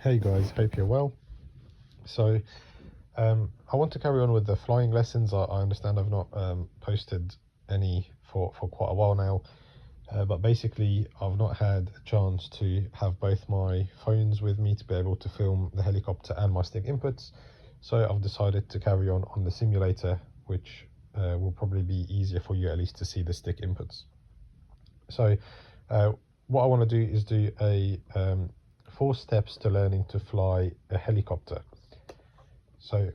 Hey guys, hope you're well. So I want to carry on with the flying lessons. I understand I've not posted any for quite a while now, but basically I've not had a chance to have both my phones with me to be able to film the helicopter and my stick inputs. So I've decided to carry on the simulator, which will probably be easier for you at least to see the stick inputs. So what I want to do is do a 4 steps to learning to fly a helicopter. So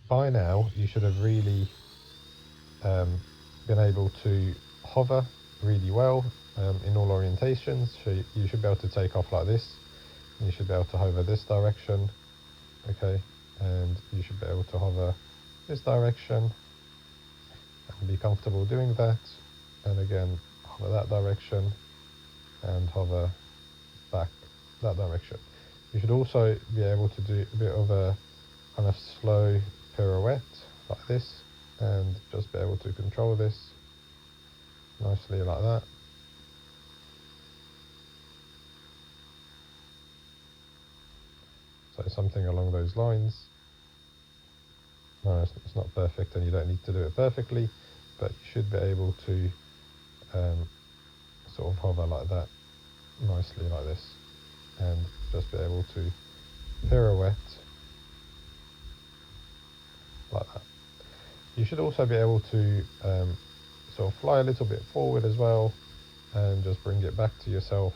by now you should have really been able to hover really well in all orientations. So you should be able to take off like this. You should be able to hover this direction, okay, and you should be able to hover this direction and be comfortable doing that, and again hover that direction and hover back that direction. You should also be able to do a bit of a kind of slow pirouette like this, and just be able to control this nicely like that. So something along those lines. No, it's not perfect and you don't need to do it perfectly, but you should be able to sort of hover like that nicely like this, and just be able to pirouette like that. You should also be able to sort of fly a little bit forward as well, and just bring it back to yourself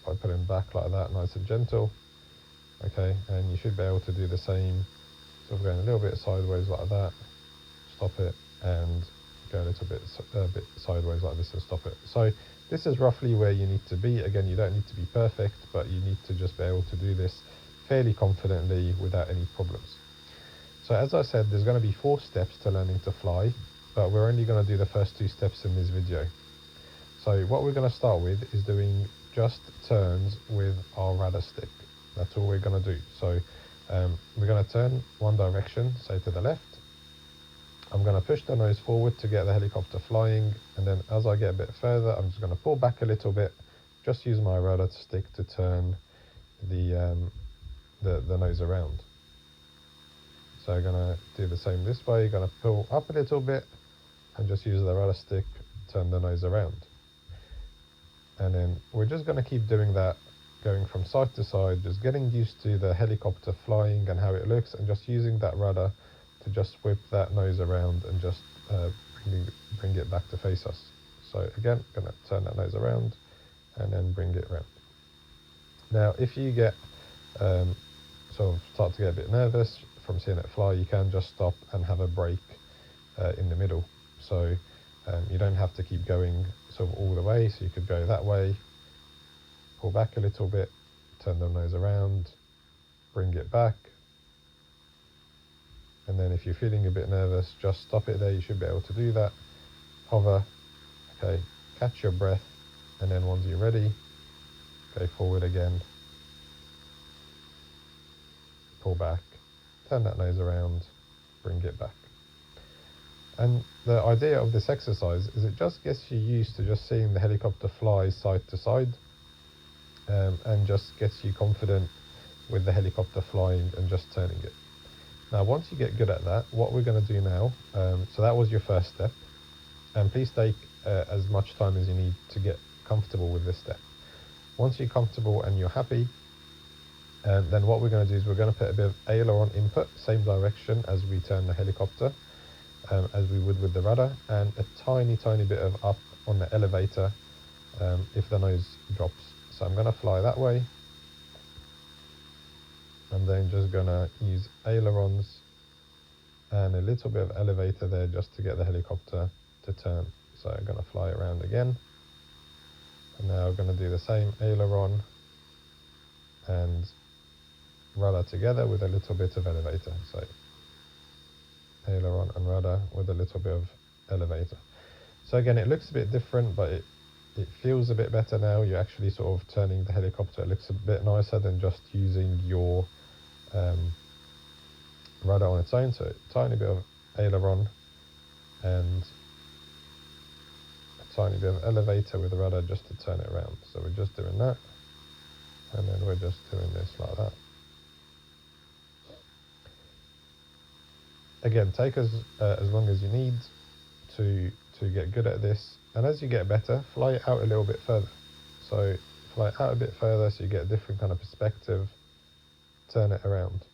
by putting back like that, nice and gentle. Okay, and you should be able to do the same, sort of going a little bit sideways like that, stop it, and go a little bit sideways like this and stop it. So this is roughly where you need to be. Again, you don't need to be perfect, but you need to just be able to do this fairly confidently without any problems. So as I said, there's going to be 4 steps to learning to fly, but we're only going to do the first 2 steps in this video. So what we're going to start with is doing just turns with our rudder stick. That's all we're going to do. So we're going to turn one direction, say to the left. I'm going to push the nose forward to get the helicopter flying, and then as I get a bit further, I'm just going to pull back a little bit, just use my rudder stick to turn the nose around. So I'm going to do the same this way. You're going to pull up a little bit and just use the rudder stick, turn the nose around. And then we're just going to keep doing that, going from side to side, just getting used to the helicopter flying and how it looks, and just using that rudder to just whip that nose around and just bring it back to face us. So again, going to turn that nose around and then bring it around. Now if you get sort of start to get a bit nervous from seeing it fly, you can just stop and have a break in the middle. So you don't have to keep going sort of all the way, so you could go that way, pull back a little bit, turn the nose around, bring it back, and then if you're feeling a bit nervous, just stop it there. You should be able to do that. Hover, okay, catch your breath, and then once you're ready, go forward again, pull back, turn that nose around, bring it back. And the idea of this exercise is it just gets you used to just seeing the helicopter fly side to side, and just gets you confident with the helicopter flying and just turning it. Now once you get good at that, what we're going to do now, so that was your first step, and please take as much time as you need to get comfortable with this step. Once you're comfortable and you're happy, then what we're going to do is we're going to put a bit of aileron input, same direction as we turn the helicopter, as we would with the rudder, and a tiny bit of up on the elevator if the nose drops. So I'm going to fly that way. I'm then just going to use ailerons and a little bit of elevator there just to get the helicopter to turn. So I'm going to fly around again, and now I'm going to do the same aileron and rudder together with a little bit of elevator. So aileron and rudder with a little bit of elevator. So again, it looks a bit different, but it feels a bit better now. You're actually sort of turning the helicopter. It looks a bit nicer than just using your rudder on its own. So a tiny bit of aileron and a tiny bit of elevator with the rudder just to turn it around. So we're just doing that, and then we're just doing this like that. again, take as long as you need to get good at this, and as you get better, fly it out a little bit further. So fly it out a bit further so you get a different kind of perspective, turn it around.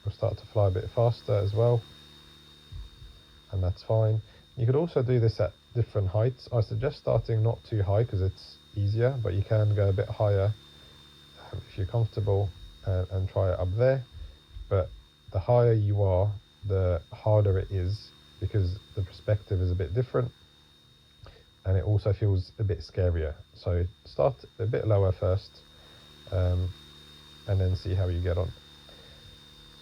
You'll start to fly a bit faster as well, and that's fine. You could also do this at different heights. I suggest starting not too high because it's easier, but you can go a bit higher if you're comfortable, and try it up there. But the higher you are, the harder it is because the perspective is a bit different, and it also feels a bit scarier. So start a bit lower first, and then see how you get on.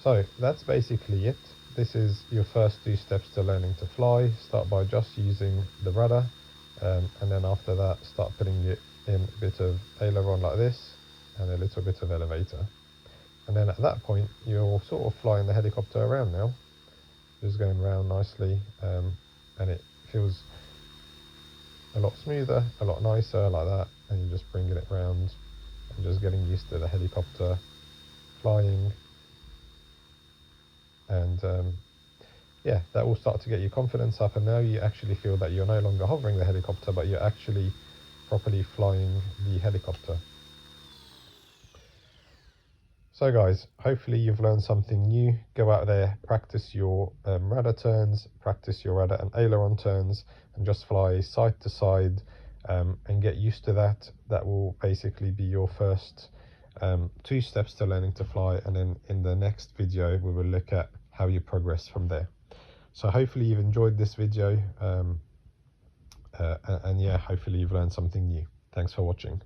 So that's basically it. This is your first 2 steps to learning to fly. Start by just using the rudder, and then after that start putting it in a bit of aileron like this and a little bit of elevator. And then at that point you're sort of flying the helicopter around now, just going around nicely, and it feels a lot smoother, a lot nicer like that, and you're just bringing it around and just getting used to the helicopter flying. And yeah, that will start to get your confidence up, and now you actually feel that you're no longer hovering the helicopter, but you're actually properly flying the helicopter. So guys, hopefully you've learned something new. Go out there, practice your rudder turns, practice your rudder and aileron turns, and just fly side to side, and get used to that. That will basically be your first 2 steps to learning to fly, and then in the next video we will look at how you progress from there. So hopefully you've enjoyed this video, and yeah, hopefully you've learned something new. Thanks for watching.